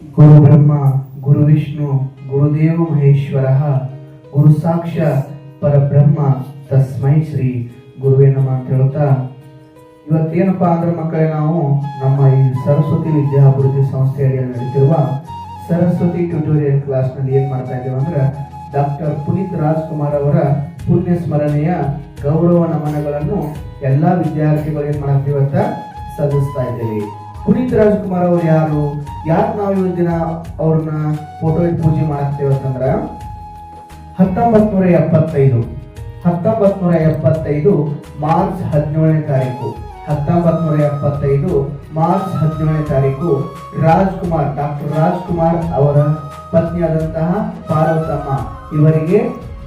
ಗುರು ಬ್ರಹ್ಮ ಗುರು ವಿಷ್ಣು ಗುರುದೇವ ಮಹೇಶ್ವರ ಗುರು ಸಾಕ್ಷಾತ್ ಪರಬ್ರಹ್ಮ ತಸ್ಮೈ ಶ್ರೀ ಗುರುವೇ ನಮಃ ಅಂತ ಹೇಳ್ತಾ, ಇವತ್ತೇನಪ್ಪಾ ಅಂದ್ರೆ ಮಕ್ಕಳೇ, ನಾವು ನಮ್ಮ ಈ ಸರಸ್ವತಿ ವಿದ್ಯಾಭಿವೃದ್ಧಿ ಸಂಸ್ಥೆ ಅಡಿಯಲ್ಲಿ ನಡೀತಿರುವ ಸರಸ್ವತಿ ಟ್ಯುಟೋರಿಯಲ್ ಕ್ಲಾಸ್ನಲ್ಲಿ ಏನ್ ಮಾಡ್ತಾ ಇದ್ದೇವೆ ಅಂದ್ರೆ, ಡಾಕ್ಟರ್ ಪುನೀತ್ ರಾಜ್ಕುಮಾರ್ ಅವರ ಪುಣ್ಯ ಸ್ಮರಣೆಯ ಗೌರವ ನಮನಗಳನ್ನು ಎಲ್ಲಾ ವಿದ್ಯಾರ್ಥಿಗಳು ಏನ್ ಮಾಡ್ತೀವಿ ಅಂತ ಸಲ್ಲಿಸ್ತಾ ಇದ್ದೇವೆ. ಪುನೀತ್ ರಾಜ್ಕುಮಾರ್ ಅವರು ಯಾರು, ಯಾಕೆ ನಾವು ಇವತ್ತಿನ ಅವ್ರನ್ನ ಫೋಟೋ ಇಟ್ಟು ಪೂಜೆ ಮಾಡ್ತೇವೆ ಅಂತಂದ್ರ, 1975 ಮಾರ್ಚ್ 17ನೇ ತಾರೀಕು 1975 ಮಾರ್ಚ್ 17ನೇ ತಾರೀಕು ಡಾಕ್ಟರ್ ರಾಜ್ಕುಮಾರ್ ಅವರ ಪತ್ನಿಯಾದಂತಹ ಪಾರ್ವತಮ್ಮ ಇವರಿಗೆ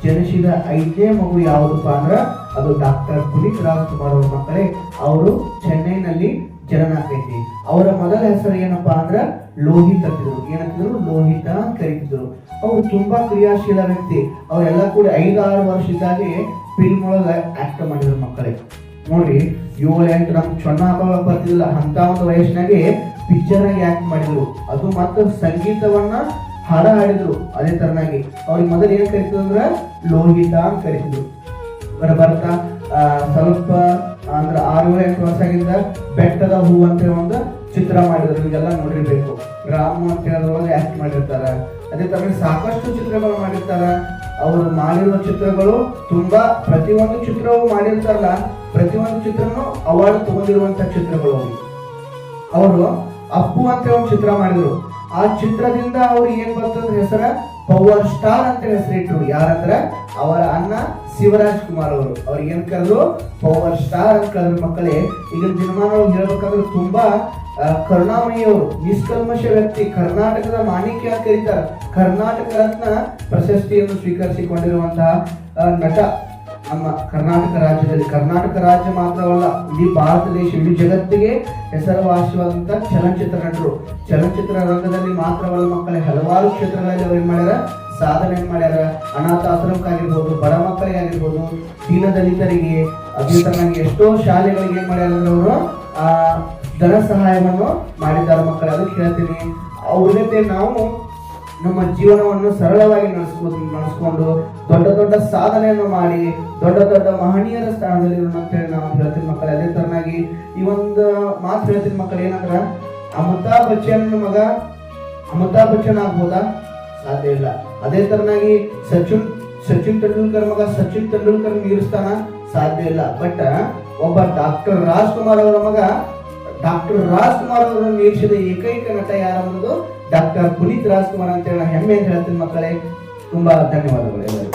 ಜನಿಸಿದ 5ನೇ ಮಗು ಯಾವುದಪ್ಪ ಅಂದ್ರ ಅದು ಡಾಕ್ಟರ್ ಪುನೀತ್ ರಾಜ್ಕುಮಾರ್ ಅವ್ರ ಮಕ್ಕಳೇ. ಅವರು ಚೆನ್ನೈನಲ್ಲಿ ಜನನ ಆಕೈತಿ. ಅವರ ಮೊದಲ ಹೆಸರು ಏನಪ್ಪಾ ಅಂದ್ರ ಲೋಹಿತ್ ಅಂತಿದ್ರು. ಏನಂತಿದ್ರು? ಲೋಹಿತ ಅಂತ ಕರೀತಿದ್ರು. ಅವ್ರು ತುಂಬಾ ಕ್ರಿಯಾಶೀಲ ವ್ಯಕ್ತಿ. ಅವರೆಲ್ಲ ಕೂಡ 5-6 ವರ್ಷದಾಗೆ ಫಿಲ್ಮ್ ಒಳಗ ಆಕ್ಟ್ ಮಾಡಿದ್ರು ಮಕ್ಕಳೇ. ನೋಡ್ರಿ, 7-8 ನಮ್ ಚೊಣ್ಣ ಹಾಕೋಕ್ ಬರ್ತಿಲ್ಲ ಅಂತ ಒಂದು ವಯಸ್ಸಿನಾಗೆ ಪಿಕ್ಚರ್ ಆಗಿ ಆಕ್ಟ್ ಮಾಡಿದ್ರು. ಅದು ಮತ್ತೆ ಸಂಗೀತವನ್ನ ಹಾಡ ಹಾಡಿದ್ರು. ಅದೇ ತರನಾಗಿ ಅವ್ರಿಗೆ ಮೊದಲು ಏನ್ ಕರಿತಿದ್ರು ಅಂದ್ರ ಲೋಹಿತ ಅಂತ ಕರಿತಿದ್ರು. ಬರ್ತಾ ಸ್ವಲ್ಪ ಅಂದ್ರ 6-8 ವರ್ಷದಿಂದ ಬೆಟ್ಟದ ಹೂ ಅಂತ ಒಂದು ಚಿತ್ರ ಮಾಡಿದ್ರು. ಇದೆಲ್ಲ ನೋಡಿರ್ಬೇಕು. ರಾಮ ಅಂತ ಹೇಳೋದ್ರೊಳಗೆ ಆಕ್ಟ್ ಮಾಡಿರ್ತಾರ. ಅದೇ ತರ ಸಾಕಷ್ಟು ಚಿತ್ರಗಳು ಮಾಡಿರ್ತಾರ. ಅವರು ಮಾಡಿರುವ ಚಿತ್ರಗಳು ತುಂಬಾ, ಪ್ರತಿಯೊಂದು ಚಿತ್ರವು ಮಾಡಿರ್ತಾರಲ್ಲ, ಪ್ರತಿಯೊಂದು ಚಿತ್ರನು ಅವಾರ್ಡ್ ತಗೊಂಡಿರುವಂತ ಚಿತ್ರಗಳು. ಅವರು ಅಪ್ಪು ಅಂತ ಒಂದು ಚಿತ್ರ ಮಾಡಿದ್ರು. ಆ ಚಿತ್ರದಿಂದ ಅವ್ರು ಏನ್ ಬರ್ತಂದ್ರೆ ಹೆಸರ ಪವರ್ ಸ್ಟಾರ್ ಅಂತ ಹೆಸರಿಟ್ರು. ಯಾರಂದ್ರ ಅವರ ಅಣ್ಣ ಶಿವರಾಜ್ ಕುಮಾರ್ ಅವರು. ಅವ್ರಿಗೆ ಏನ್ ಕರೆದ್ರು? ಪವರ್ ಸ್ಟಾರ್ ಅಂತ ಕರೆದ್ರು ಮಕ್ಕಳೇ. ಈಗ ದಿನಮಾನವಾಗಿ ಹೇಳ್ಬೇಕಂದ್ರೆ ತುಂಬಾ ಕರುಣಾಮಯಿಯವರು, ನಿಷ್ಕಲ್ಮಶ ವ್ಯಕ್ತಿ, ಕರ್ನಾಟಕದ ಮಾಣಿಕ್ಯ ಅಂತ ಕರೀತಾರೆ. ಕರ್ನಾಟಕ ರತ್ನ ಪ್ರಶಸ್ತಿಯನ್ನು ಸ್ವೀಕರಿಸಿಕೊಂಡಿರುವಂತಹ ನಟ ನಮ್ಮ ಕರ್ನಾಟಕ ರಾಜ್ಯದಲ್ಲಿ. ಕರ್ನಾಟಕ ರಾಜ್ಯ ಮಾತ್ರವಲ್ಲ, ಇಡೀ ಭಾರತ ದೇಶ, ಇಡೀ ಜಗತ್ತಿಗೆ ಹೆಸರುವಾಸಿಯಾದಂತ ಚಲನಚಿತ್ರ ನಟರು. ಚಲನಚಿತ್ರ ರಂಗದಲ್ಲಿ ಮಾತ್ರವಲ್ಲ ಮಕ್ಕಳೇ, ಹಲವಾರು ಕ್ಷೇತ್ರಗಳಲ್ಲಿ ಅವ್ರು ಏನ್ ಮಾಡ್ಯಾರ, ಸಾಧನೆ ಮಾಡ್ಯಾರ. ಅನಾಥಾಶ್ರಮಕ್ಕಾಗಿರ್ಬೋದು, ಬಡ ಮಕ್ಕಳಿಗಾಗಿರ್ಬೋದು, ದೀನದಲಿತರಿಗೆ, ಅದೇ ತರನಾಗಿ ಎಷ್ಟೋ ಶಾಲೆಗಳಿಗೆ ಏನ್ ಮಾಡ್ಯಾರ ಅಂದ್ರೆ ಅವರು ಧನ ಸಹಾಯವನ್ನು ಮಾಡಿದ್ದಾರೆ ಮಕ್ಕಳೇ. ಅದಕ್ಕೆ ಹೇಳ್ತೀನಿ, ಅವ್ರ ಜೊತೆ ನಾವು ನಮ್ಮ ಜೀವನವನ್ನು ಸರಳವಾಗಿ ನಡೆಸ್ಕೊಂಡು ದೊಡ್ಡ ದೊಡ್ಡ ಸಾಧನೆಯನ್ನು ಮಾಡಿ ದೊಡ್ಡ ದೊಡ್ಡ ಮಹನೀಯರ ಸ್ಥಾನದಲ್ಲಿ ಅಂತೇಳಿ ನಾವು ಹೇಳ್ತೀನಿ ಮಕ್ಕಳೇ. ಅದೇ ತರನಾಗಿ ಈ ಒಂದು ಮಾತು ಹೇಳ್ತೀನಿ ಮಕ್ಕಳು, ಏನಂದ್ರ ಅಮಿತಾಬ್ ಬಚ್ಚನ್ ಮಗ ಅಮಿತಾಬ್ ಬಚ್ಚನ್ ಆಗ್ಬೋದಾ? ಸಾಧ್ಯ ಇಲ್ಲ. ಅದೇ ತರನಾಗಿ ಸಚಿನ್ ತೆಂಡೂಲ್ಕರ್ ಮಗ ಸಚಿನ್ ತೆಂಡೂಲ್ಕರ್ ಮೀರಿಸ್ತಾನ? ಸಾಧ್ಯ ಇಲ್ಲ. ಬಟ್ ಒಬ್ಬ ಡಾಕ್ಟರ್ ರಾಜ್ಕುಮಾರ್ ಅವರ ಮಗ ಡಾಕ್ಟರ್ ರಾಜ್ಕುಮಾರ್ ಅವರನ್ನು ಮೀರಿಸಿದ ಏಕೈಕ ನಟ ಯಾರನ್ನೋದು ಡಾಕ್ಟರ್ ಪುನೀತ್ ರಾಜ್ಕುಮಾರ್ ಅಂತ ಹೇಳಿ ಹೆಮ್ಮೆ ಅಂತ ಹೇಳ್ತೀನಿ ಮಕ್ಕಳೇ. ತುಂಬಾ ಧನ್ಯವಾದಗಳು ಎಲ್ಲರಿಗೂ.